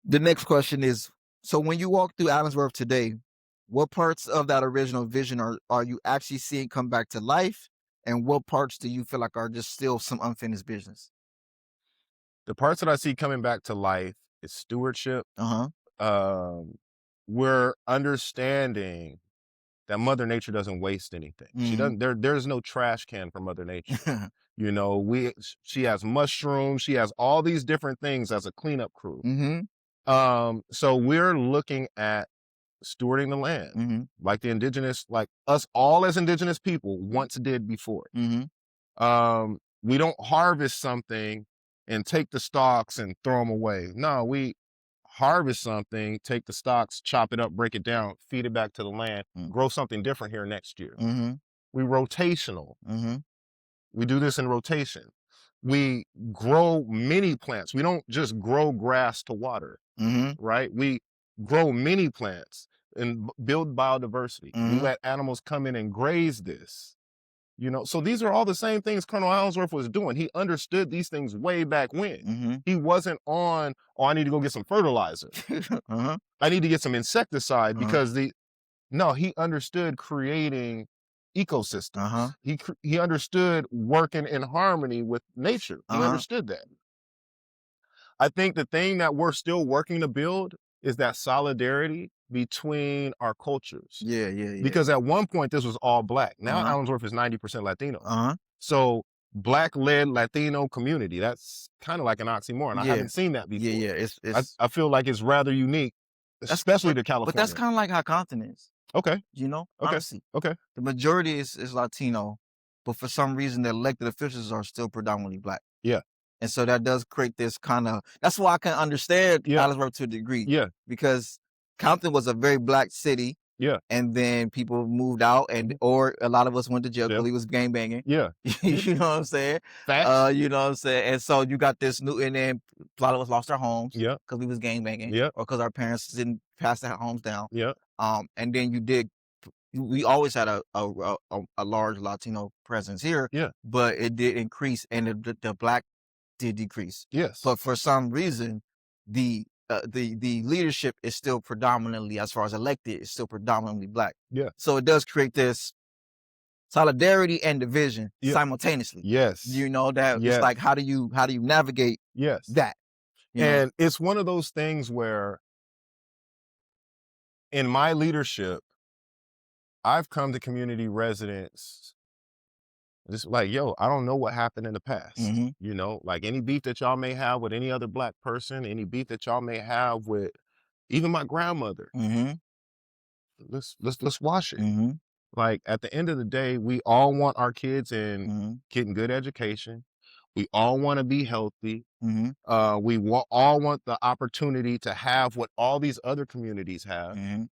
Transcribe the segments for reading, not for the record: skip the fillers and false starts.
The next question is, so when you walk through Allensworth today, what parts of that original vision are you actually seeing come back to life? And what parts do you feel like are just still some unfinished business? The parts that I see coming back to life is stewardship. Uh-huh. Um, we're understanding that Mother Nature doesn't waste anything. She Mm-hmm. doesn't. There's no trash can for Mother Nature. You know, she has mushrooms. She has all these different things as a cleanup crew. Mm-hmm. So we're looking at stewarding the land, Mm-hmm. like the indigenous, like us all as indigenous people once did before. Mm-hmm. We don't harvest something and take the stalks and throw them away. No, we harvest something, take the stalks, chop it up, break it down, feed it back to the land, grow something different here next year. Mm-hmm. We rotational. Mm-hmm. We do this in rotation. We grow many plants. We don't just grow grass to water, Mm-hmm. right? We grow many plants and build biodiversity. We Mm-hmm. let animals come in and graze this. You know, so these are all the same things Colonel Allensworth was doing. He understood these things way back when. Mm-hmm. He wasn't on, oh, I need to go get some fertilizer. Uh-huh. I need to get some insecticide Uh-huh. because no, he understood creating ecosystems. Uh-huh. He understood working in harmony with nature. He Uh-huh. understood that. I think the thing that we're still working to build is that solidarity between our cultures. Yeah, yeah, yeah. Because at one point this was all Black. Now Uh-huh. Allensworth is 90% Latino. Uh-huh. So Black-led Latino community, that's kind of like an oxymoron. I Yeah. haven't seen that before. Yeah, yeah. It's I feel like it's rather unique, especially to but that's California. kind of like how Compton is, Okay, okay, honestly. okay. The majority is Latino, but for some reason the elected officials are still predominantly Black. Yeah, And so that does create this kind of, that's why I can understand yeah, Allensworth to a degree, yeah, because Compton was a very Black city, yeah, and then people moved out, and or a lot of us went to jail yeah, because he was gang banging. yeah. You know what I'm saying? Facts. You know what I'm saying? And so you got this new, and then a lot of us lost our homes Yeah, because we was gang banging, yeah, or because our parents didn't pass their homes down. yeah, And then we always had a large Latino presence here, yeah, but it did increase, and the Black did decrease. yes, But for some reason, the leadership is still predominantly, as far as elected, is still predominantly Black. yeah, So it does create this solidarity and division yeah, simultaneously. yes, That it's yes, like, how do you navigate yes. that? And it's one of those things where in my leadership, I've come to community residents just like, yo, I don't know what happened in the past. Mm-hmm. You know, like any beef that y'all may have with any other Black person, any beef that y'all may have with even my grandmother, Mm-hmm. let's wash it. Mm-hmm. Like at the end of the day, we all want our kids in Mm-hmm. getting good education. We all want to be healthy. Mm-hmm. All want the opportunity to have what all these other communities have. Mm-hmm.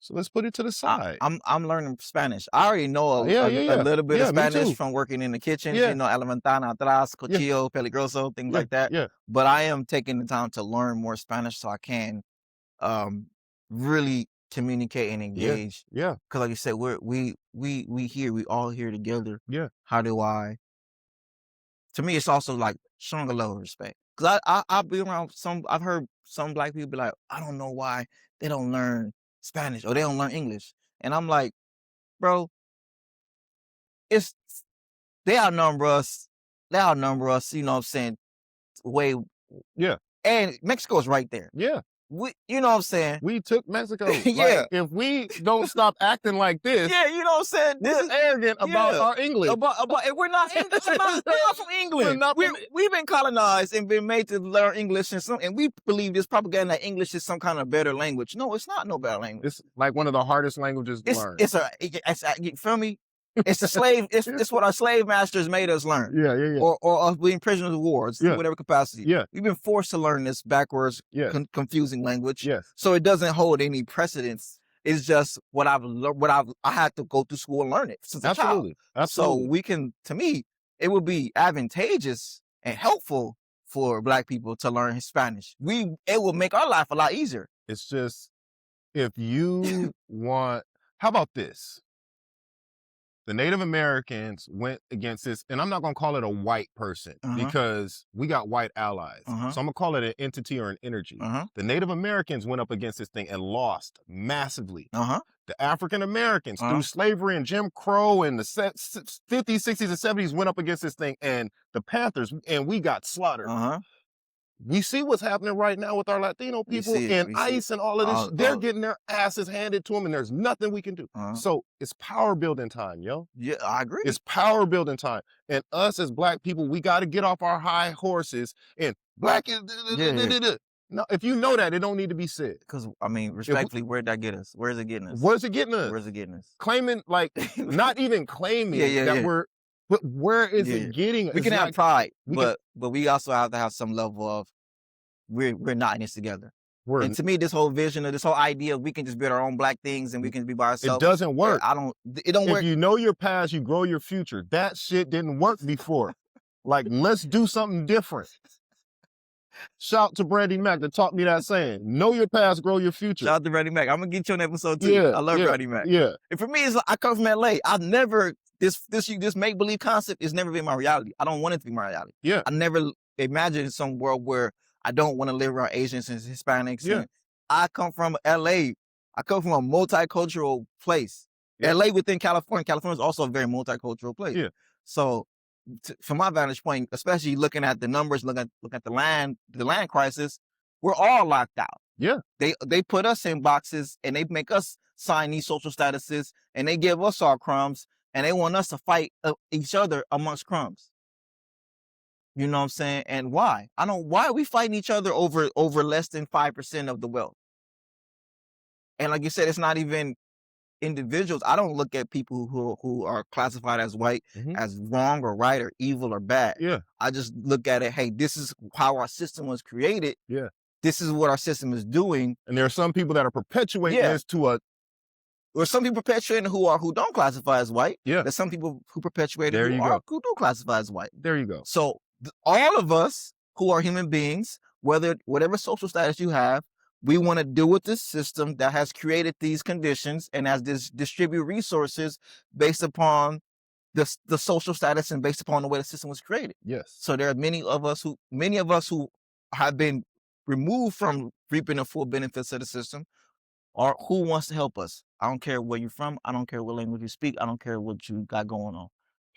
So let's put it to the side. I'm learning Spanish. I already know Yeah, a yeah, yeah. little bit of Yeah, me Spanish too. from working in the kitchens, Yeah, Alimentación atrás, yeah, cuchillo, peligroso, things yeah, like that. yeah, But I am taking the time to learn more Spanish so I can um really communicate and yeah, engage. yeah, Because like you said, we all here together. yeah, How do I? To me, it's also like showing a level of respect. Because I'll be around I've heard some Black people be like, I don't know why they don't learn Spanish or they don't learn English, and I'm like, bro, it's they outnumber us. They outnumber us. You know what I'm saying? Way, yeah, and Mexico's right there. yeah. You know what I'm saying? We took Mexico. Yeah. Like, if we don't stop acting like this, Yeah, you know what I'm saying? we're arrogant about our English. About and we're not English. We're not from England. We've been colonized and been made to learn English, and we believe this propaganda that English is some kind of better language. No, it's not no better language. It's like one of the hardest languages to learn. You feel me? It's a slave. It's what our slave masters made us learn. Yeah, yeah, yeah. Or us being prisoners of war, Yeah. whatever capacity. Yeah. We've been forced to learn this backwards, Yes. confusing language. Yes. So it doesn't hold any precedence. It's just what I had to go through school and learn it since a child. Absolutely. Absolutely. So we can, to me, it would be advantageous and helpful for Black people to learn Spanish. It will make our life a lot easier. It's just, if you want, how about this? The Native Americans went against this, and I'm not going to call it a white person Uh-huh. because we got white allies. Uh-huh. So I'm going to call it an entity or an energy. Uh-huh. The Native Americans went up against this thing and lost massively. Uh-huh. The African Americans, Uh-huh. through slavery and Jim Crow and the 50s, 60s, and 70s, went up against this thing, and the Panthers, and we got slaughtered. Uh-huh. We see what's happening right now with our Latino We people see it. and We see it. ICE and all of this. They're All getting their asses handed to them, and there's nothing we can do. uh-huh. So it's power building time, yo. Yeah, I agree. It's power building time. And us as Black people, we got to get off our high horses and Black is. Yeah. No, if you know that, it don't need to be said. Because I mean, respectfully, where'd that get us? Where's it getting us? Where's it getting us? Where's it getting us? Claiming, like, not even claiming that Yeah. we're, but where is Yeah. it getting us? We can It's have not- pride, we can- but we also have to have some level of we're not in this together. we're, And to me, this whole vision of this whole idea of we can just build our own Black things and we can be by it ourselves. doesn't work. It don't If work. you know your past, you grow your future. That shit didn't work before. Like, let's do something different. Shout to Brandy Mac that taught me that saying. Know your past, grow your future. Shout out to Brandy Mac. I'm gonna get you on episode 2. Yeah, I love yeah, Brandy Mac. Yeah. And for me, it's like, I come from LA. I've never this make believe concept has never been my reality. I don't want it to be my reality. Yeah. I never imagined some world where I don't want to live around Asians and Hispanics. Yeah. And I come from LA. I come from a multicultural place. Yeah. LA within California. California is also a very multicultural place. Yeah. So from my vantage point, especially looking at the numbers, looking at the land crisis, we're all locked out. Yeah. They put us in boxes and they make us sign these social statuses and they give us our crumbs and they want us to fight each other amongst crumbs. You know what I'm saying? And why? Why are we fighting each other over less than 5% of the wealth? And like you said, it's not even individuals. I don't look at people who are classified as white as wrong or right or evil or bad. Yeah. I just look at it, hey, this is how our system was created. Yeah. This is what our system is doing. And there are some people that are perpetuating this to a. Or some people perpetuating who don't classify as white. Yeah. There's some people who perpetuate There you go. who do classify as white. There you go. So all of us who are human beings, whatever social status you have, we want to deal with this system that has created these conditions and has distribute resources based upon the social status and based upon the way the system was created. Yes. So there are many of us who have been removed from reaping the full benefits of the system, or who wants to help us. I don't care where you're from. I don't care what language you speak. I don't care what you got going on.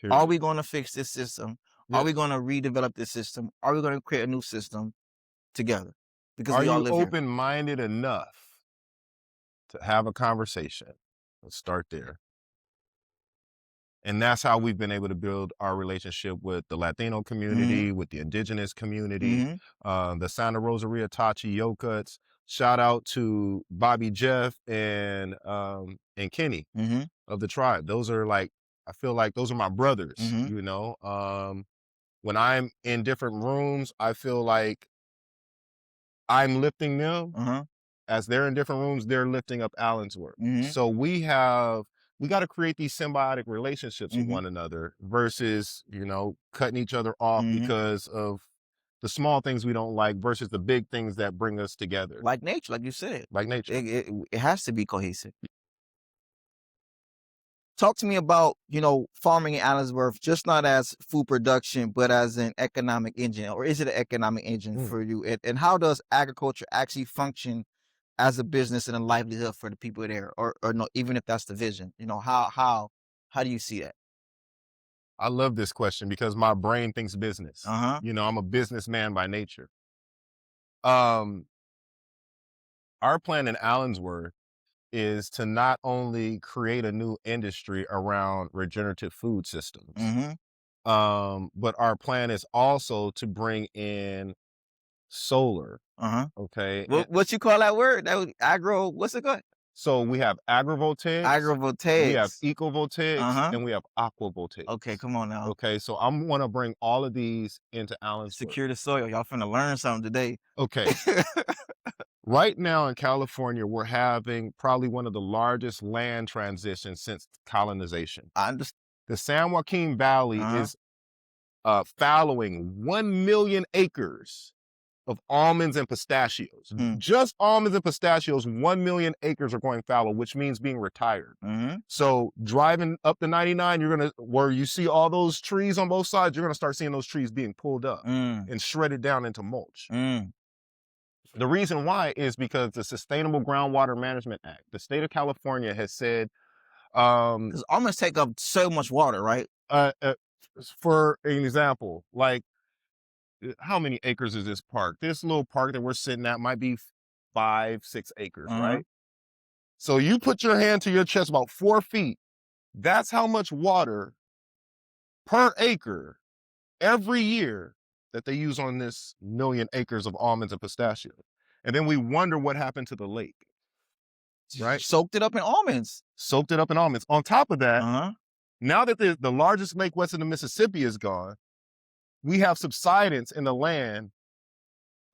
Period. Are we going to fix this system? Yeah. Are we going to redevelop this system? Are we going to create a new system together? Because Are we all you live here. open-minded enough to have a conversation? Let's start there. And that's how we've been able to build our relationship with the Latino community, with the indigenous community, the Santa Rosaria Tachi Yokuts. Shout out to Bobby Jeff and Kenny of the tribe. Those are I feel like those are my brothers, you know. When I'm in different rooms, I feel like I'm lifting them. As they're in different rooms, they're lifting up Allensworth. So we got to create these symbiotic relationships with one another versus, you know, cutting each other off because of the small things we don't like versus the big things that bring us together. Like nature, like you said. Like nature. It has to be cohesive. Talk to me about, you know, farming in Allensworth, just not as food production, but as an economic engine, or is it an economic engine for you? And how does agriculture actually function as a business and a livelihood for the people there, or no, even if that's the vision, you know, how do you see that? I love this question because my brain thinks business. You know, I'm a businessman by nature. Our plan in Allensworth is to not only create a new industry around regenerative food systems, but our plan is also to bring in solar. Okay. What you call that word? That was agro, what's it called? So we have agrivoltaics, we have ecovoltaics, and we have aquavoltaics. Okay, come on now. Okay, so I'm gonna bring all of these into Allensworth. Secure the soil. Y'all finna learn something today. Okay. Right now in California, we're having probably one of the largest land transitions since colonization. I understand. The San Joaquin Valley is fallowing 1 million acres of almonds and pistachios. Mm. Just almonds and pistachios, 1 million acres are going fallow, which means being retired. Mhm. So driving up the 99, where you see all those trees on both sides, you're gonna start seeing those trees being pulled up Mm. and shredded down into mulch. Mm. The reason why is because the Sustainable Groundwater Management Act, the state of California has said, Because almonds take up so much water, right? uh, uh, for an example, like how many acres is this park? This little park that we're sitting at might be 5, 6 acres, Uh-huh. right? So you put your hand to your chest about 4 feet. That's how much water per acre every year that they use on this million acres of almonds and pistachios. And then we wonder what happened to the lake, right? Soaked it up in almonds. Soaked it up in almonds. On top of that, Uh-huh. now that the largest lake west of the Mississippi is gone, we have subsidence in the land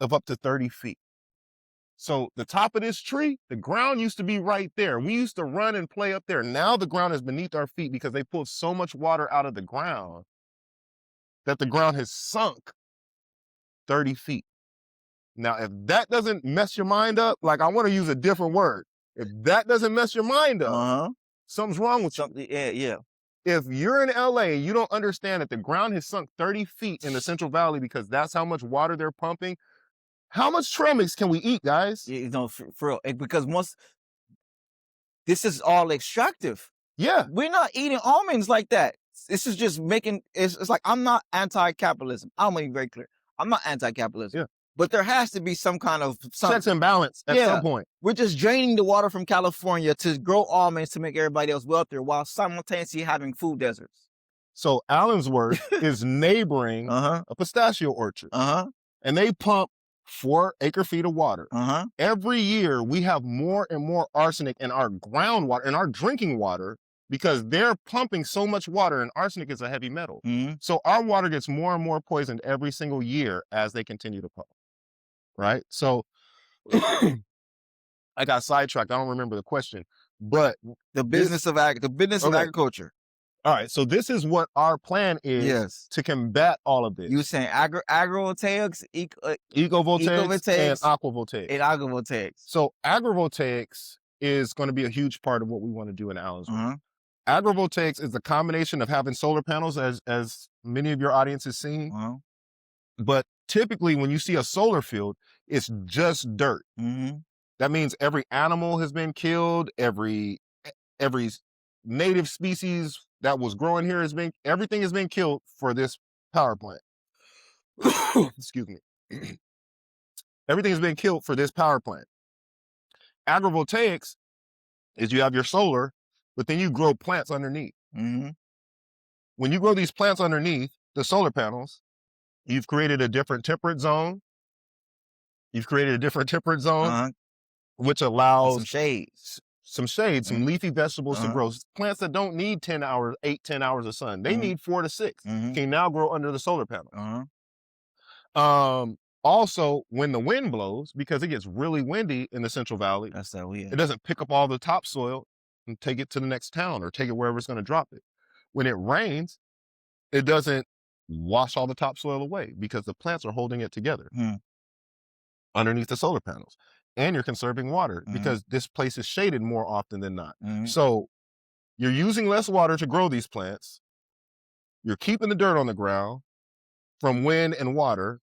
of up to 30 feet. So the top of this tree, the ground used to be right there. We used to run and play up there. Now the ground is beneath our feet because they pulled so much water out of the ground that the ground has sunk 30 feet. Now, if that doesn't mess your mind up, like I want to use a different word. If that doesn't mess your mind up, Uh-huh. something's wrong with you. Something, yeah, yeah. If you're in LA and you don't understand that the ground has sunk 30 feet in the Central Valley because that's how much water they're pumping, how much trail mix can we eat, guys? You know, for real. Because once this is all extractive. Yeah. We're not eating almonds like that. This is just making it's like I'm not anti-capitalism. I'm gonna be very clear. I'm not anti-capitalism. Yeah. But there has to be some kind of Checks and balance at some point. We're just draining the water from California to grow almonds to make everybody else wealthier while simultaneously having food deserts. So Allensworth is neighboring Uh-huh. a pistachio orchard, Uh-huh. and they pump 4 acre-feet of water. Uh-huh. Every year, we have more and more arsenic in our groundwater, in our drinking water, because they're pumping so much water, and arsenic is a heavy metal. Mm-hmm. So our water gets more and more poisoned every single year as they continue to pump, right? So I got sidetracked. I don't remember the question, but The business of agriculture. all right. So this is what our plan is Yes. to combat all of this. You were saying agrovoltaics, Ecovoltaics and aquavoltaics. and agrivoltaics. So agrivoltaics is going to be a huge part of what we want to do in Allensworth. Uh-huh. Agrivoltaics is a combination of having solar panels, as many of your audience has seen. Uh-huh. But typically when you see a solar field, it's just dirt. Mm-hmm. That means every animal has been killed, every native species that was growing here everything has been killed for this power plant. Excuse me. Everything has been killed for this power plant. Agrivoltaics is you have your solar, but then you grow plants underneath. Mm-hmm. When you grow these plants underneath the solar panels, you've created a different temperate zone. Uh-huh. Which allows Some shade. Some leafy vegetables to grow. Plants that don't need 10 hours of sun. They need 4 to 6. Can now grow under the solar panel. Also, when the wind blows, because it gets really windy in the Central Valley, That's that weird. it doesn't pick up all the topsoil and take it to the next town or take it wherever it's going to drop it. When it rains, it doesn't wash all the topsoil away because the plants are holding it together underneath the solar panels. And you're conserving water because this place is shaded more often than not. So you're using less water to grow these plants. You're keeping the dirt on the ground from wind and water.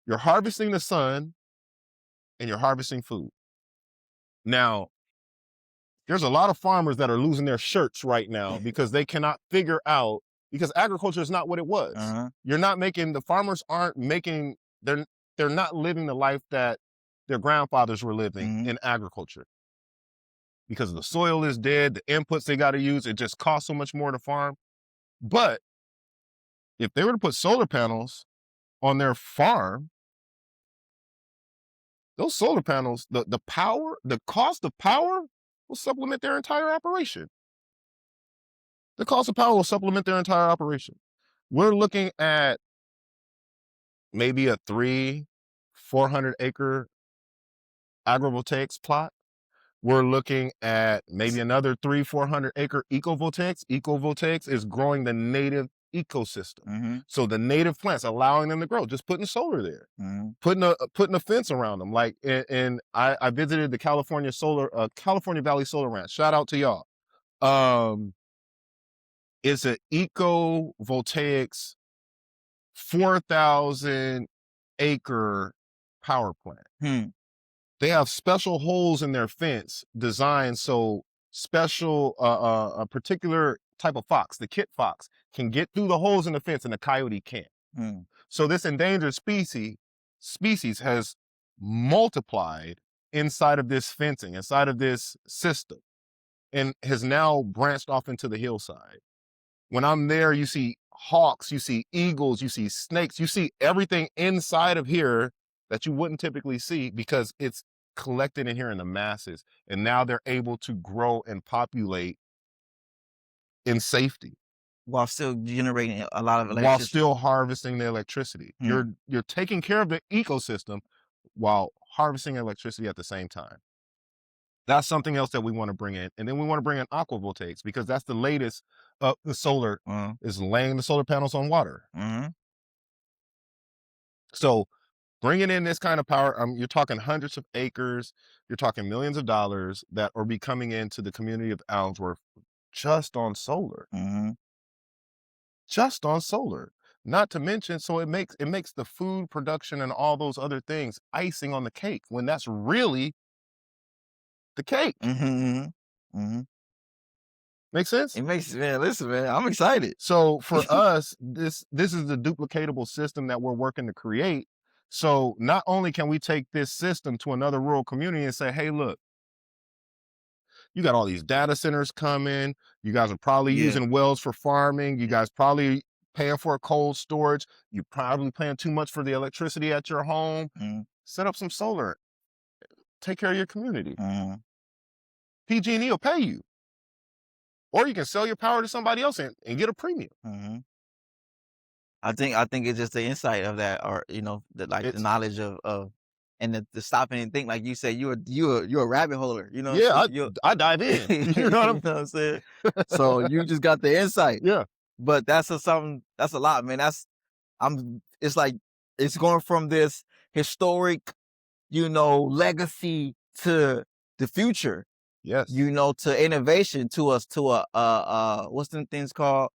You're harvesting the sun and you're harvesting food. Now, there's a lot of farmers that are losing their shirts right now because they cannot figure out, because agriculture is not what it was. The farmers aren't making, they're not living the life that their grandfathers were living in agriculture. Because the soil is dead, the inputs they got to use, it just costs so much more to farm. But if they were to put solar panels on their farm, those solar panels, the cost of power will supplement their entire operation. The cost of power will supplement their entire operation. We're looking at maybe a 400 acre agrivoltaics plot. We're looking at maybe another 400 acre ecovoltaics. Ecovoltaics is growing the native ecosystem. Mhm. So the native plants, allowing them to grow, just putting solar there, Mhm. putting a fence around them. Like, and I visited the California Valley Solar Ranch. Shout out to y'all. Um, it's an eco voltaics 4,000 acre power plant. Hmm. They have special holes in their fence designed so a particular type of fox, the kit fox, can get through the holes in the fence and the coyote can't. Hmm. So this endangered species has multiplied inside of this fencing, inside of this system, and has now branched off into the hillside. When I'm there, you see hawks, you see eagles, you see snakes, you see everything inside of here that you wouldn't typically see because it's collected in here in the masses. And now they're able to grow and populate in safety While still generating a lot of while electricity. still harvesting the electricity. Hmm. You're taking care of the ecosystem while harvesting electricity at the same time. That's something else that we want to bring in. And then we want to bring in aquavoltaics because that's the latest. The solar Uh-huh. is laying the solar panels on water. Mhm. So bringing in this kind of power, you're talking hundreds of acres, you're talking millions of dollars that are be coming into the community of Allensworth just on solar, Mhm. just on solar. Not to mention, so it makes the food production and all those other things icing on the cake when that's really the cake. Mhm. Mhm. Mhm. Make sense? It makes, man, listen, man, I'm excited. So for us, this is the duplicatable system that we're working to create. So not only can we take this system to another rural community and say, hey, look, you got all these data centers coming. You guys are probably Yeah. using wells for farming. You guys probably paying for a cold storage. You probably paying too much for the electricity at your home. Mhm. Set up some solar. Take care of your community. Mhm. PG&E will pay you. Or you can sell your power to somebody else and get a premium. Mhm. I think it's just the insight of that, or the, like, the It's knowledge of, and the stopping and think, like you said, you're a rabbit holer. You know what I'm yeah, saying? You I dive in. You know what you know what I'm saying? So you just got the insight. Yeah. But something that's a lot, man. It's like it's going from this historic, legacy to the future, Yes. to innovation, to us, to what's them things called?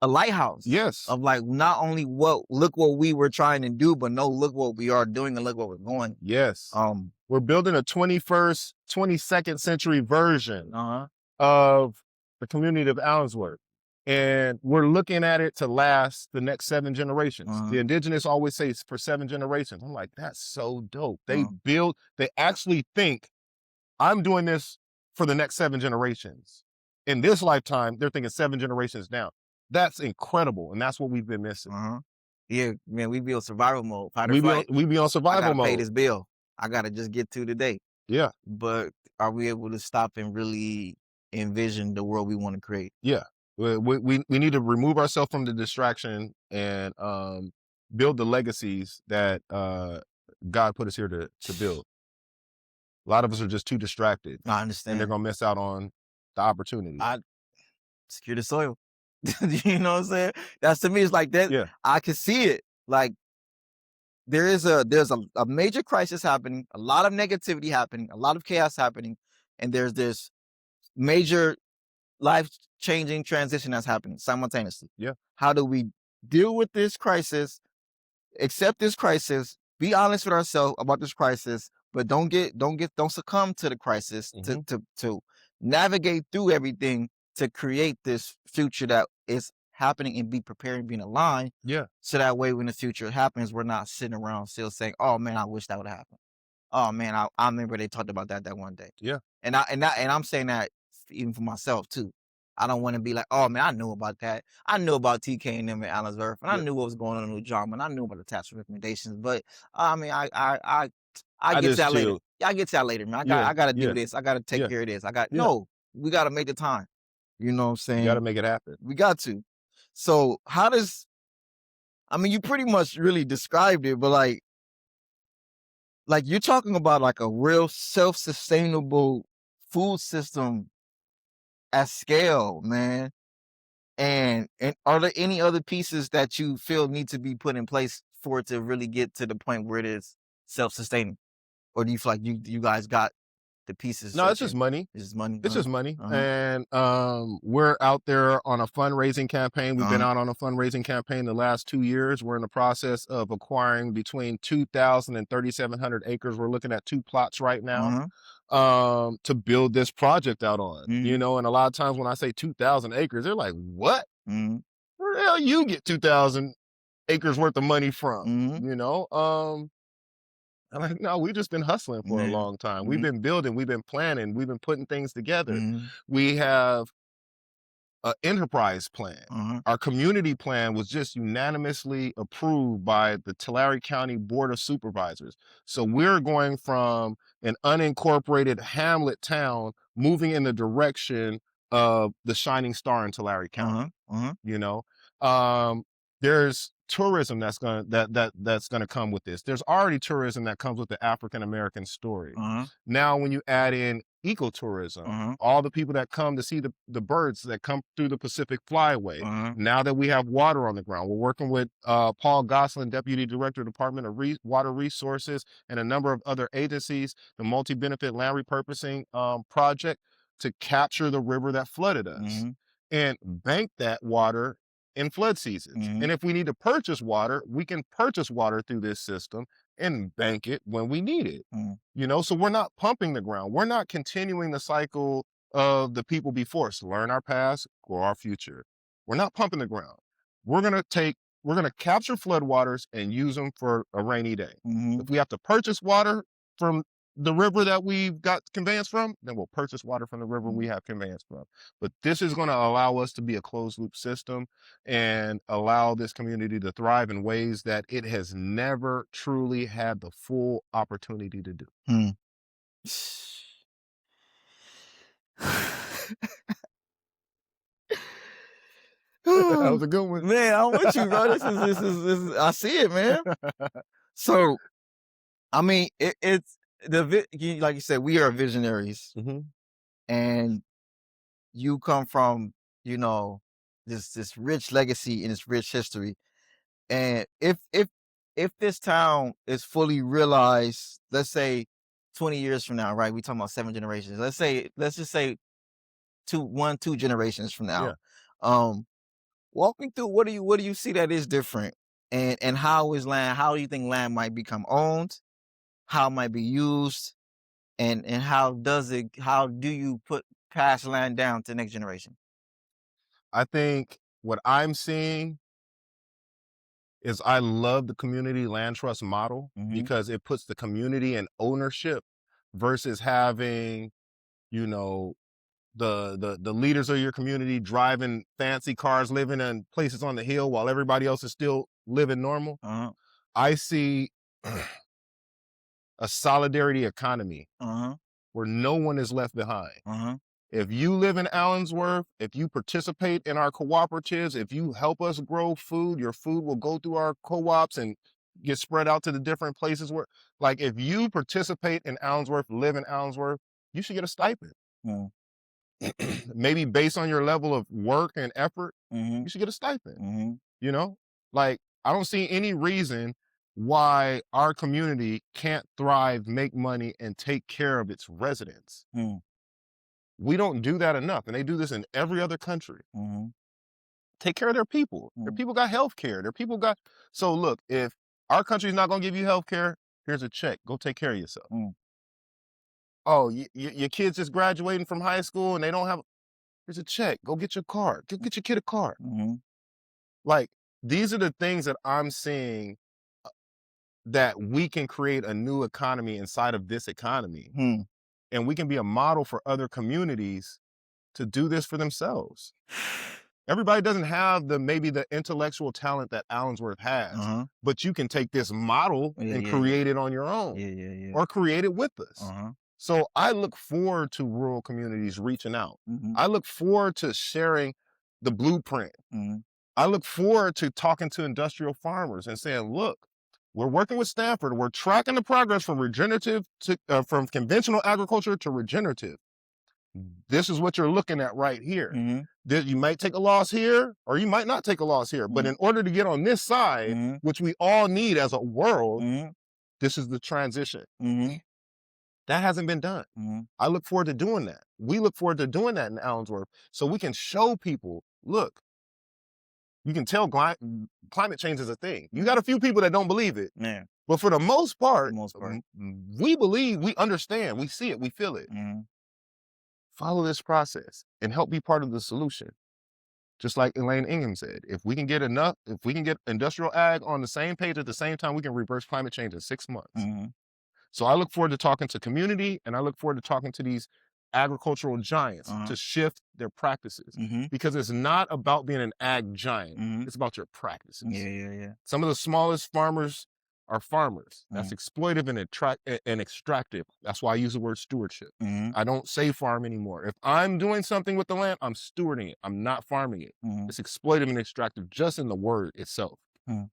A lighthouse Yes. of, like, not only look what we were trying to do, but no, look what we are doing and look what we're going. Yes. Um, We're building a 21st, 22nd century version uh-huh. of the community of Allensworth. And we're looking at it to last the next 7 generations. Uh-huh. The indigenous always say it's for 7 generations. I'm like, that's so dope. Uh-huh. They actually think I'm doing this for the next 7 generations. In this lifetime, they're thinking 7 generations down. That's incredible. And that's what we've been missing. Uh-huh. Yeah, man, we be on survival mode, fight or flight. We be on I survival gotta pay mode. this bill. I gotta just get to today. Yeah. But are we able to stop and really envision the world we want to create? Yeah. We need to remove ourselves from the distraction and build the legacies that God put us here to build. A lot of us are just too distracted I and they're understand. gonna miss out on the opportunity. I secure the soil. You know what I'm saying? That's, to me, it's like that. Yeah. I can see it. Like, there's a major crisis happening, a lot of negativity happening, a lot of chaos happening, and there's this major life changing transition that's happening simultaneously. Yeah. How do we deal with this crisis, accept this crisis, be honest with ourselves about this crisis, but don't succumb to the crisis, Hmm. to navigate through everything to create this future that is happening, and be prepared and being aligned, Yeah. so that way when the future happens, we're not sitting around still saying, oh man, I wish that would happen. Oh man, I remember they talked about that one day. Yeah. And I'm saying that even for myself too. I don't want to be like, oh man, I knew about that. I knew about TK and them at Allensworth, and I Yeah. knew what was going on in New Drama, and I knew about the tax recommendations. But I mean, I I get to just that later. chill. Yeah, I get to that later, man. Yeah. I gotta do Yeah. this. I gotta take Yeah. care of this. Yeah. No, we gotta make the time. You know what I'm You got to saying? make it happen. We got to. So I mean, you pretty much really described it, but like you're talking about like a real self-sustainable food system at scale, man. And are there any other pieces that you feel need to be put in place for it to really get to the point where it is self-sustaining? Or do you feel like you guys got the pieces No, that it's you just money. it's just money? It's just money. Uh-huh, And we're out there on a fundraising campaign. We've been uh-huh, out on a fundraising campaign the last 2 years. We're in the process of acquiring between 2,000 and 3,700 acres. We're looking at two plots right now uh-huh, to build this project out on. mhm, And a lot of times when I say 2,000 acres, they're like, what? mhm, Where the hell you get 2,000 acres worth of money from? mhm, You know? I'm like, no, we've just been hustling for a yeah, long time. We've mhm, been building, we've been planning, we've been putting things together. mhm, We have an enterprise plan. uh-huh, Our community plan was just unanimously approved by the Tulare County Board of Supervisors. So we're going from an unincorporated hamlet town moving in the direction of the shining star in Tulare uh-huh, County. uh-huh, you know um there's tourism that's gonna come with this. There's already tourism that comes with the African American story. uh-huh, Now when you add in ecotourism, uh-huh, all the people that come to see the birds that come through the Pacific Flyway, uh-huh, now that we have water on the ground, we're working with Paul Gosselin, Deputy Director, Department of Water Resources, and a number of other agencies, the multi-benefit land repurposing project, to capture the river that flooded us mhm, and bank that water in flood seasons. mhm, And if we need to purchase water, we can purchase water through this system and bank it when we need it. mhm, So we're not pumping the ground. We're not continuing the cycle of the people before us. Learn our past, grow our future. We're not pumping the ground. We're going to take, we're going to capture floodwaters and use them for a rainy day. mhm, If we have to purchase water from the river that we've got conveyance from, then we'll purchase water from the river we mhm, have conveyance from. But this is going to allow us to be a closed loop system and allow this community to thrive in ways that it has never truly had the full opportunity to do. hmm. That was a good one. Man, I'm with you, bro. This is I see it, man. So, I mean, it's like you said, we are visionaries, Mhm. and you come from, you know, this rich legacy and this rich history. And if this town is fully realized, let's say 20 years from now, right? We talking about 7 generations. Let's just say 2 generations from now. Yeah. Um, walk me through what do you see that is different? And how do you think land might become owned? How it might be used? And how do you pass land down to the next generation? I think what I'm seeing is I love the community land trust model Mhm, because it puts the community in ownership versus having, you know, the leaders of your community driving fancy cars, living in places on the hill while everybody else is still living normal. uh-huh, I see a solidarity economy uh-huh, where no one is left behind. uh-huh, If you live in Allensworth, if you participate in our cooperatives, if you help us grow food, your food will go through our co-ops and get spread out to the different places where, like, if you participate in Allensworth, live in Allensworth, you should get a stipend. mhm, Maybe based on your level of work and effort, mhm, you should get a stipend. mhm, You know, like, I don't see any reason why our community can't thrive, make money, and take care of its residents. mhm, We don't do that enough, and they do this in every other country. mhm, Take care of their people. Their mhm, people got health care. Their people got. So look, if our country's not going to give you health care, here's a check. Go take care of yourself. mhm, Oh, your kid's just graduating from high school and they don't have. Here's a check. Go get your car. Go get your kid a car. mhm, Like, these are the things that I'm seeing that we can create a new economy inside of this economy, hmm. and we can be a model for other communities to do this for themselves. Everybody doesn't have maybe the intellectual talent that Allensworth has, Uh-huh. but you can take this model Yeah, and yeah, yeah. create it on your own Yeah, yeah, yeah. or create it with us. Uh-huh. So I look forward to rural communities reaching out. Mhm, I look forward to sharing the blueprint. mhm, I look forward to talking to industrial farmers and saying, look, we're working with Stanford. We're tracking the progress from regenerative from conventional agriculture to regenerative. This is what you're looking at right here. Mhm. You might take a loss here, or you might not take a loss here. But Mhm. in order to get on this side, Mhm. which we all need as a world, Mhm. this is the transition. Mhm. That hasn't been done. Mhm. I look forward to doing that. We look forward to doing that in Allensworth so we can show people, look, you can tell climate change is a thing. You got a few people that don't believe it, Yeah, but for the most for the part, most part. we believe, we understand, we see it, we feel it. Mhm. Follow this process and help be part of the solution. Just like Elaine Ingham said, if we can get industrial ag on the same page at the same time, we can reverse climate change in 6 months. Mhm. So I look forward to talking to community, and I look forward to talking to these agricultural giants Uh-huh. to shift their practices, Mhm. because it's not about being an ag giant. Mhm. It's about your Yeah, practices. yeah, yeah. Some of the smallest farmers are farmers. That's Mhm. exploitive and extractive. That's why I use the word stewardship. Mhm. I don't say farm anymore. If I'm doing something with the land, I'm stewarding it. I'm not farming it. Mhm. It's exploitive and extractive just in the word itself. Mhm.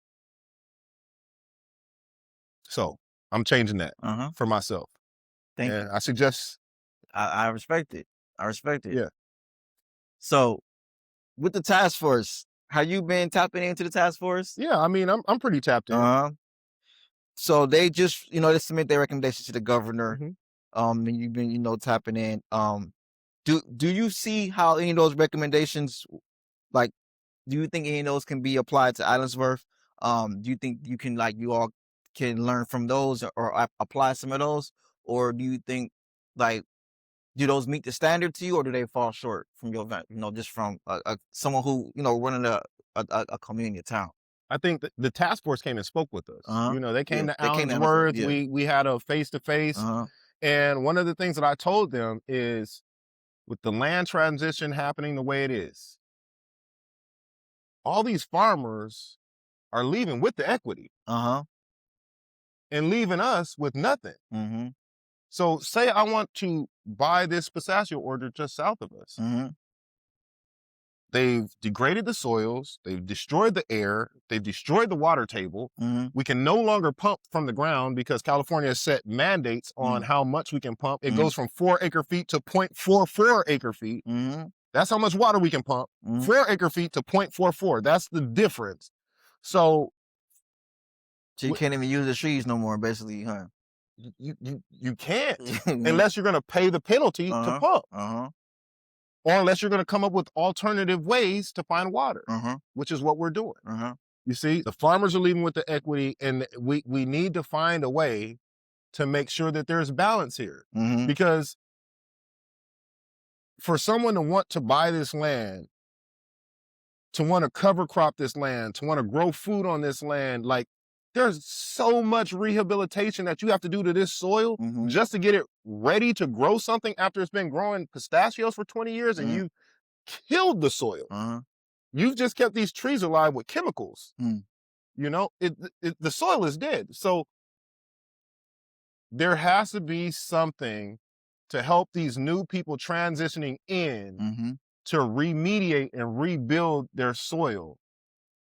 So I'm changing that Uh-huh. for myself. Thank you. And I suggest, I respect it. I respect it. yeah, So, with the task force, have you been tapping into the task force? yeah. I mean, I'm pretty tapped in. Uh-huh. So they just, they submit their recommendations to the governor. Mhm. And you've been, tapping in. Do you see how any of those recommendations, like, do you think any of those can be applied to Allensworth? Do you think you all can learn from those or apply some of those, or do you think like do those meet the standard to you, or do they fall short from your event? Just from someone who running a community, a town. I think that the task force came and spoke with us. Uh huh. They Yeah, came to they came down for Allensworth. yeah. We had a face to Uh face, huh. and one of the things that I told them is, with the land transition happening the way it is, all these farmers are leaving with the equity Uh huh. and leaving us with nothing. Mm-hmm. So say I want to buy this pistachio orchard just south of us. Mm-hmm. They've degraded the soils, they've destroyed the air, they've destroyed the water table. Mm-hmm. We can no longer pump from the ground because California has set mandates on how much we can pump. It Mm-hmm. goes from 4 acre feet to 0.44 acre feet. Mm-hmm. That's how much water we can pump. Mm-hmm. 4 acre feet to 0.44. That's the difference. So So you can't even use the trees no more, basically, huh? you can't Yeah. unless you're going to pay the penalty to Uh-huh. pump, Uh-huh. or unless you're going to come up with alternative ways to find water, Uh-huh. which is what we're doing. Uh-huh. You see, the farmers are leaving with the equity, and we need to find a way to make sure that there's balance here. Mm-hmm. Because for someone to want to buy this land, to want to cover crop this land, to want to grow food on this land, like, there's so much rehabilitation that you have to do to this soil Mm-hmm. just to get it ready to grow something after it's been growing pistachios for 20 years and Mm-hmm. you killed the soil. Uh-huh. You've just kept these trees alive with chemicals. Mm. The soil is dead. So there has to be something to help these new people transitioning in Mm-hmm. to remediate and rebuild their soil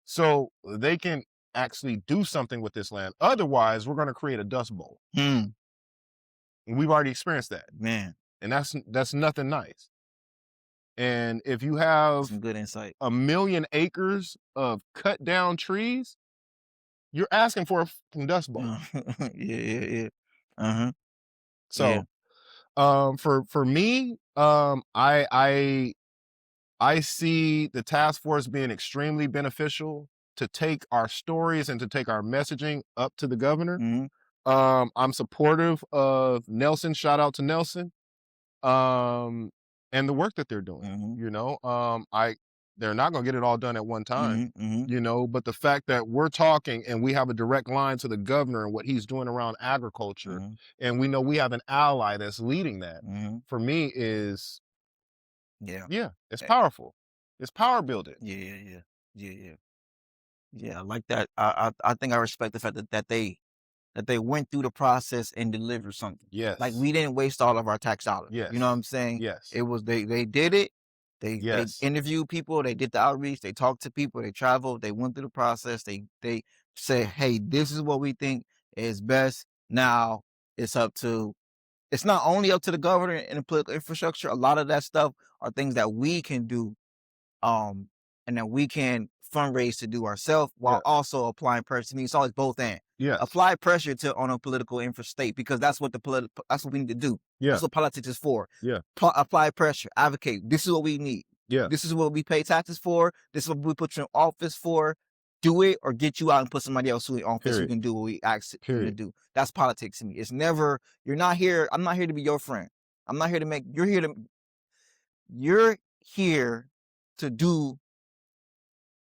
so they can actually do something with this land. Otherwise, we're going to create a dust bowl. Hmm. And we've already experienced that. Man, And that's nothing nice. And if you have some good insight. 1,000,000 acres of cut down trees, you're asking for a fucking dust bowl. Yeah, yeah, yeah. Uh-huh. Yeah. So for me, I see the task force being extremely beneficial to take our stories and to take our messaging up to the governor. Mm-hmm. I'm supportive of Nelson. Shout out to Nelson. And the work that they're doing. Mm-hmm. They're not gonna get it all done at one time. Mm-hmm. Mm-hmm. But the fact that we're talking and we have a direct line to the governor and what he's doing around agriculture, Mm-hmm. and we know we have an ally that's leading that, Mm-hmm. for me is, Yeah. yeah, it's Eh, powerful. It's power building. yeah, yeah, yeah. Yeah, yeah. Yeah, I like that. I think I respect the fact that they went through the process and delivered something. Like, Yes. we didn't waste all of our tax dollars. You know what Yes. I'm saying? Yes. It was they did it. They Yes. interviewed people, they did the outreach, they talked to people, they traveled, they went through the process, they said, "Hey, this is what we think is best. Now it's up to it's not only up to the government and the political infrastructure. A lot of that stuff are things that we can do, um, and that we can fundraise to do ourselves Yeah. while also applying pressure. To me, it's always both and. Yes. Apply pressure to on a political infra state, because that's what that's what we need to do. Yeah. That's what politics is for. Yeah. Apply pressure, advocate. This is what we need. Yeah. This is what we pay taxes for. This is what we put you in office for. Do it or get you out and put somebody else who in office who Period. can do what we ask them to Period. do. That's politics to me. It's never, you're not here. I'm not here to be your friend. I'm not here to make, you're here to do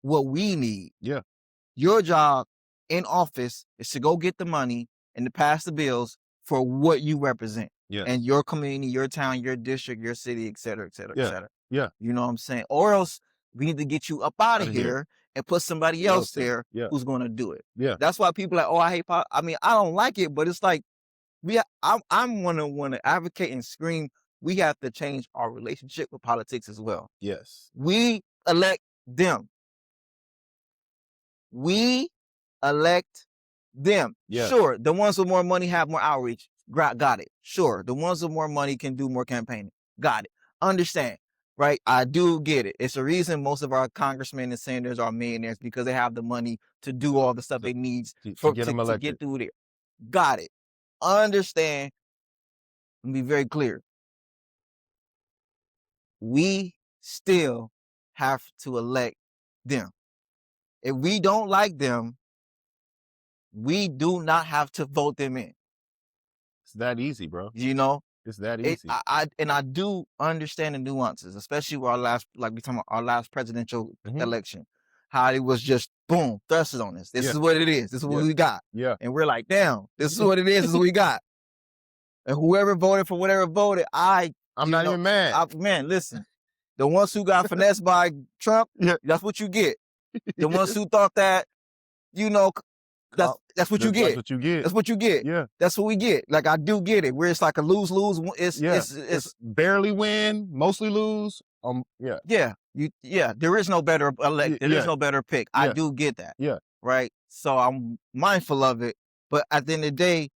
what we need. Yeah. Your job in office is to go get the money and to pass the bills for what you represent Yes. and your community, your town, your district, your city, et cetera, et cetera, et Yeah. cetera. Yeah. You know what I'm saying? Or else we need to get you up out of Outta here. here and put somebody else there who's going to do it. Yeah. That's why people are like, oh, I hate pop. I mean, I don't like it, but it's like I'm want to advocate and scream. We have to change our relationship with politics as well. Yes. We elect them. We elect them. Yes. Sure, the ones with more money have more outreach. Got it. Sure, the ones with more money can do more campaigning. Got it. Understand, right? I do get it. It's a reason most of our congressmen and senators are millionaires, because they have the money to do all the stuff they need To get them to elected. get through there. Got it. Understand. And be very clear. We still have to elect them. If we don't like them, we do not have to vote them in. It's that easy, bro. You know, It's that easy. I do understand the nuances, especially with our last, like we talking about our last presidential election, how it was just boom, thrusted on us. This is what it is. This is what we got. Yeah. And we're like, damn, this is what it is. This is what we got. And whoever voted for whatever voted, I'm not even mad. Man, listen, the ones who got finessed by Trump, that's what you get. The ones who thought that, you know, that's what you get. That's what you get. That's what you get. Yeah. That's what we get. Like, I do get it. Where it's like a lose-lose. It's barely win, mostly lose. Yeah. There is no better elect. There is no better pick. I do get that. Yeah. Right. So I'm mindful of it. But at the end of the day,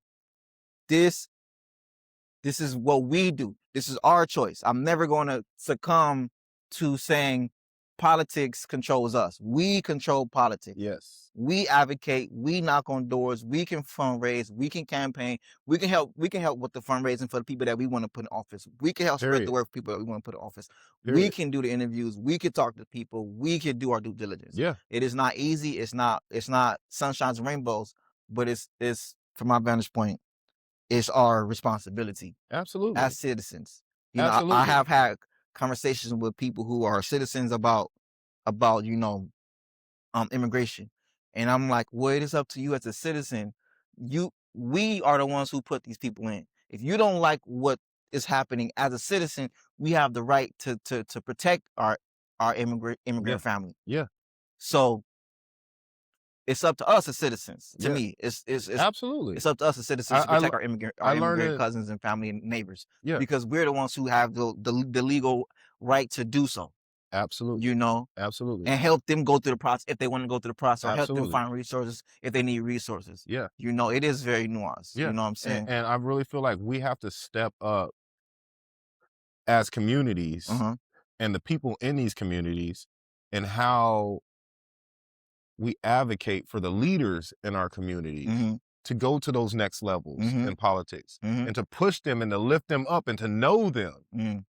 this is what we do. This is our choice. I'm never going to succumb to saying politics controls us. We control politics. Yes. We advocate, we knock on doors, we can fundraise, we can campaign, we can help with the fundraising for the people that we want to put in office. We can help spread the word for people that we want to put in office. We can do the interviews, we can talk to people, we can do our due diligence. Yeah. It is not easy, it's not sunshines and rainbows, but it's from my vantage point, it's our responsibility. Absolutely. As citizens. You know, I have had conversations with people who are citizens about immigration. And I'm like, well, it is up to you as a citizen. We are the ones who put these people in. If you don't like what is happening as a citizen, we have the right to protect our immigrant family. Yeah. So it's up to us as citizens. To me, it's absolutely. It's up to us as citizens to protect our immigrant cousins and family and neighbors. Yeah. Because we're the ones who have the legal right to do so. Absolutely. You know? Absolutely. And help them go through the process if they want to go through the process, or help them Absolutely. find resources if they need resources. Yeah. You know, it is very nuanced. Yeah. You know what I'm saying? And I really feel like we have to step up as communities and the people in these communities, and how we advocate for the leaders in our communities to go to those next levels in politics and to push them and to lift them up and to know them.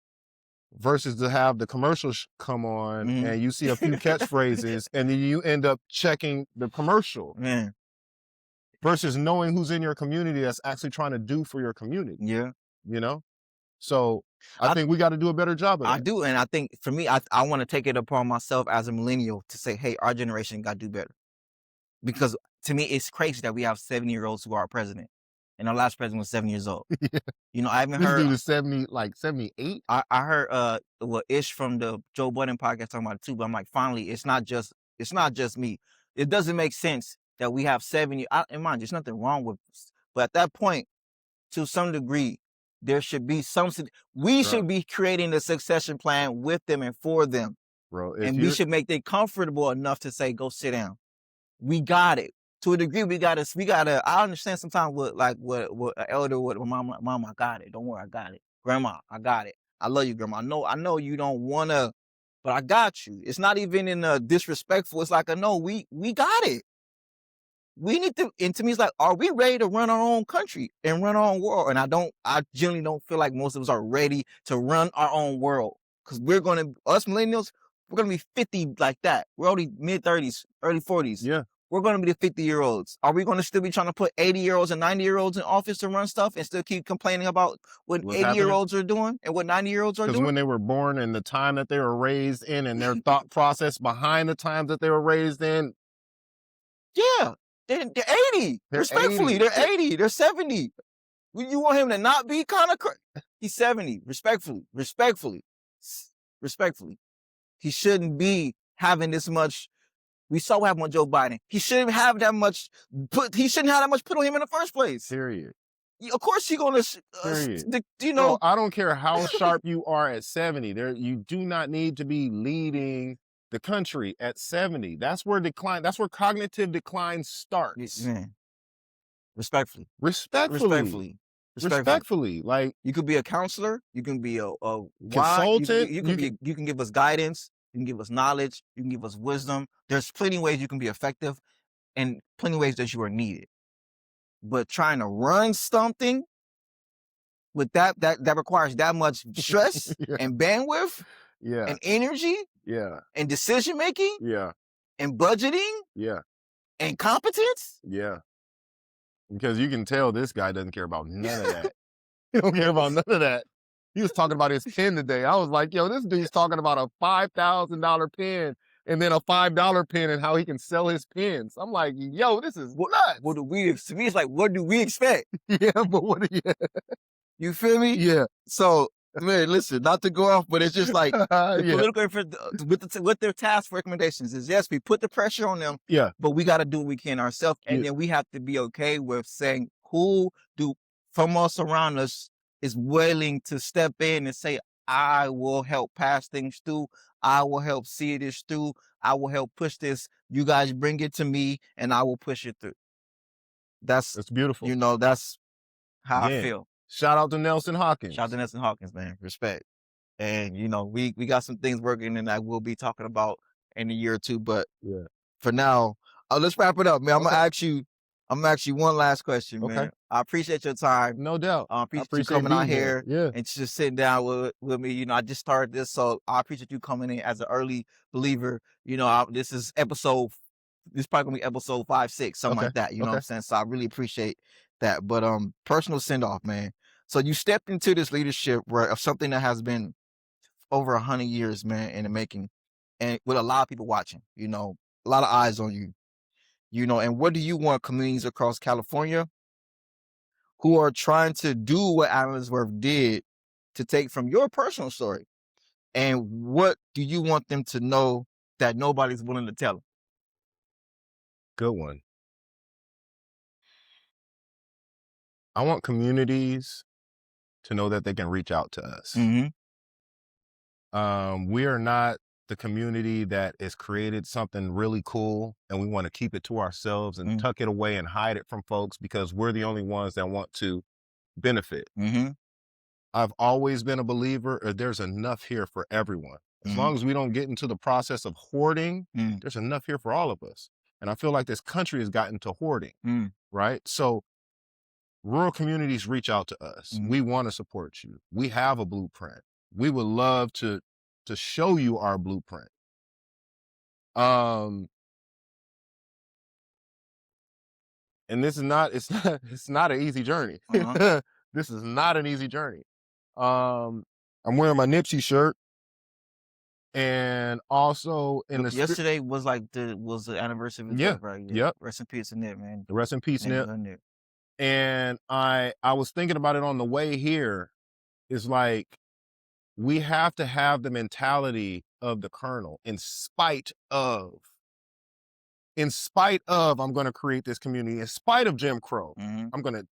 Versus to have the commercials come on and you see a few catchphrases and then you end up checking the commercial. Versus knowing who's in your community that's actually trying to do for your community. Yeah. You know? So I think we got to do a better job of that. I do. And I think for me, I want to take it upon myself as a millennial to say, hey, our generation got to do better. Because to me, it's crazy that we have 70-year-olds who are our president. And our last president was 7 years old. You know, I haven't heard. This dude is 78. I heard Ish from the Joe Budden podcast talking about it too. But I'm like, finally, it's not just me. It doesn't make sense that we have 7 years. And mind you, there's nothing wrong with this. But at that point, to some degree, there should be we should be creating a succession plan with them and for them. Bro, and we should make them comfortable enough to say, go sit down. We got it. to a degree, we gotta. I understand sometimes what an elder, what mama, I got it. Don't worry, I got it. Grandma, I got it. I love you, grandma. I know you don't wanna, but I got you. It's not even in a disrespectful. It's like, no, we got it. We need to, and to me, it's like, are we ready to run our own country and run our own world? And I generally don't feel like most of us are ready to run our own world, because us millennials, we're gonna be 50 like that. We're already mid 30s, early 40s. Yeah. We're gonna be the 50-year-olds. Are we gonna still be trying to put 80-year-olds and 90-year-olds in office to run stuff and still keep complaining about what What's happening? 80-year-olds are doing and what 90-year-olds are Because doing? when they were born and the time that they were raised in and their thought process behind the times that they were raised in, Yeah, they're 80. they're Respectfully, 80. they're 80. They're 70. You want him to not be kind of he's 70. Respectfully. He shouldn't be having this much. We saw what happened with Joe Biden. He shouldn't have that much he shouldn't have that much put on him in the first place. Period. Of course he's gonna Period. you Bro, know. I don't care how sharp you are at 70. You do not need to be leading the country at 70. That's where cognitive decline starts. Man, respectfully. Respectfully. Respectfully. Respectfully. Respectfully. Like, You could be a counselor. You can be a why. consultant, You can give us guidance. You can give us knowledge. You can give us wisdom. There's plenty of ways you can be effective, and plenty of ways that you are needed. But trying to run something with that requires that much stress yeah, and bandwidth yeah, and energy yeah, and decision making yeah, and budgeting yeah, and competence. yeah. Because you can tell this guy doesn't care about none of that. He don't care about none of that. He was talking about his pen today. I was like, yo, this dude's talking about a $5,000 pen and then a $5 pen and how he can sell his pens. I'm like, yo, this is nuts. What do we? To me, it's like, what do we expect? Yeah, but what do you? You feel me? Yeah, So, man, listen, not to go off, but it's just like the yeah, political with their task recommendations is, yes, we put the pressure on them, yeah, but we got to do what we can ourselves, and yeah. then we have to be okay with saying who do from us around us is willing to step in and say, I will help pass things through. I will help see this through. I will help push this. You guys bring it to me, and I will push it through. That's That's beautiful. that's how I Again, feel. shout out to Nelson Hawkins. Shout out to Nelson Hawkins, man. Respect. And we got some things working, and I will be talking about in a year or two. But Yeah. for now, let's wrap it up, man. Okay. I'm gonna ask you one last question, Okay. man. I appreciate your time. No doubt. I I appreciate you appreciate coming out being here Yeah. and just sitting down with me. I just started this, so I appreciate you coming in as an early believer. This is probably gonna be episode 5, 6, something Okay. like that. You know what Okay. I'm saying? So I really appreciate that. But personal send off, man. So you stepped into this leadership, right, of something that has been over 100 years, man, in the making, and with a lot of people watching. A lot of eyes on you. And what do you want communities across California who are trying to do what Allensworth did to take from your personal story? And what do you want them to know that nobody's willing to tell them? Good one. I want communities to know that they can reach out to us. Mm-hmm. We are not the community that has created something really cool and we want to keep it to ourselves and tuck it away and hide it from folks because we're the only ones that want to benefit. Mm-hmm. I've always been a believer there's enough here for everyone. As long as we don't get into the process of hoarding, there's enough here for all of us. And I feel like this country has gotten to hoarding, right? So rural communities reach out to us. We want to support you. We have a blueprint. We would love to show you our blueprint. And it's not an easy journey. This is not an easy journey. I'm wearing my Nipsey shirt. And also yesterday was the anniversary of his death, right? Yep. Rest in peace, Nip, man. Rest in peace, Nip. And I was thinking about it on the way here. It's like we have to have the mentality of the Colonel in spite of I'm going to create this community, in spite of Jim Crow. I'm going to,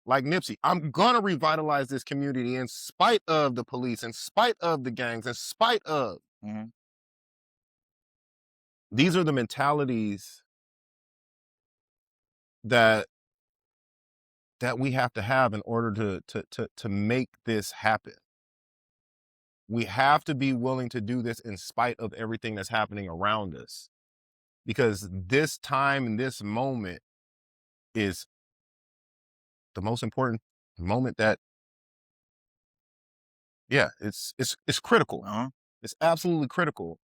like Nipsey, I'm going to revitalize this community in spite of the police, in spite of the gangs, in spite of. These are the mentalities that we have to have in order to make this happen. We have to be willing to do this in spite of everything that's happening around us, because this time and this moment is the most important moment that, yeah, it's critical. Uh-huh. It's absolutely critical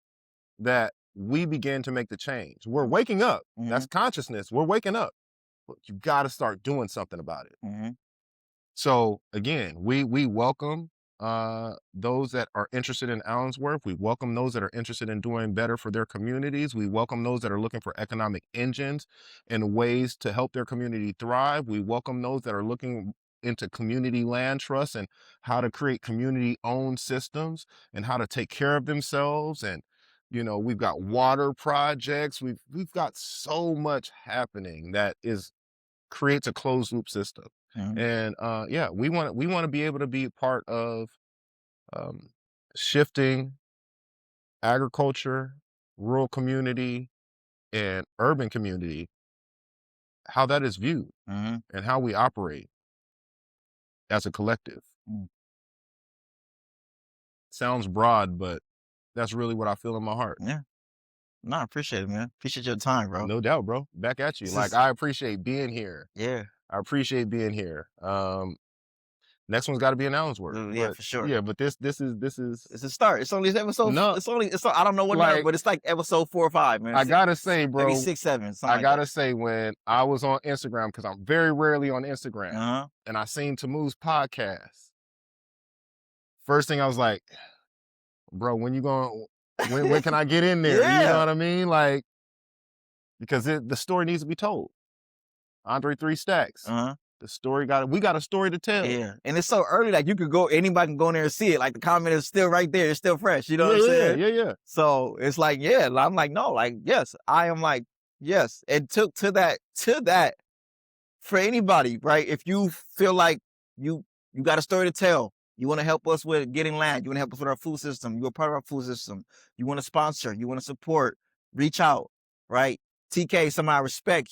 that we begin to make the change. We're waking up. That's Mhm. consciousness. We're waking up. But you got to start doing something about it. Mhm. So again, we welcome those that are interested in Allensworth. We welcome those that are interested in doing better for their communities. We welcome those that are looking for economic engines and ways to help their community thrive. We welcome those that are looking into community land trusts and how to create community owned systems and how to take care of themselves. And we've got water projects. We've got so much happening that is creates a closed loop system. Mhm. And yeah, we want to be able to be part of um, shifting agriculture, rural community, and urban community, how that is viewed Mhm. and how we operate as a collective. Mm. Sounds broad, but that's really what I feel in my heart. Yeah. No, I appreciate it, man. Appreciate your time, bro. No doubt, bro. Back at you. This Like, is I appreciate being here. yeah. I appreciate being here. Next one's got to be an Allensworth, Yeah, but for sure. yeah, but this is It's a start. It's only episode. no, I don't know what number, like, but it's like episode 4 or 5, man. I gotta say, Maybe bro, 6, 7, something I like that. gotta say, when I was on Instagram, because I'm very rarely on Instagram, Uh-huh. and I seen Tamu's podcast, first thing I was like, bro, when you going, when can I get in there? You know Yeah. what I mean? Like, because the story needs to be told. Andre Three Stacks, Uh-huh. we got a story to tell. Yeah. And it's so early, like you could go, anybody can go in there and see it. Like the comment is still right there. It's still fresh. You know what Yeah, I'm yeah, saying? yeah, yeah. So it's like, yeah, I'm like, no, like, yes, I am like, yes. And to that, for anybody, right? If you feel like you got a story to tell, you want to help us with getting land, you want to help us with our food system, you're a part of our food system, you want to sponsor, you want to support, reach out, right? TK, somebody I respect,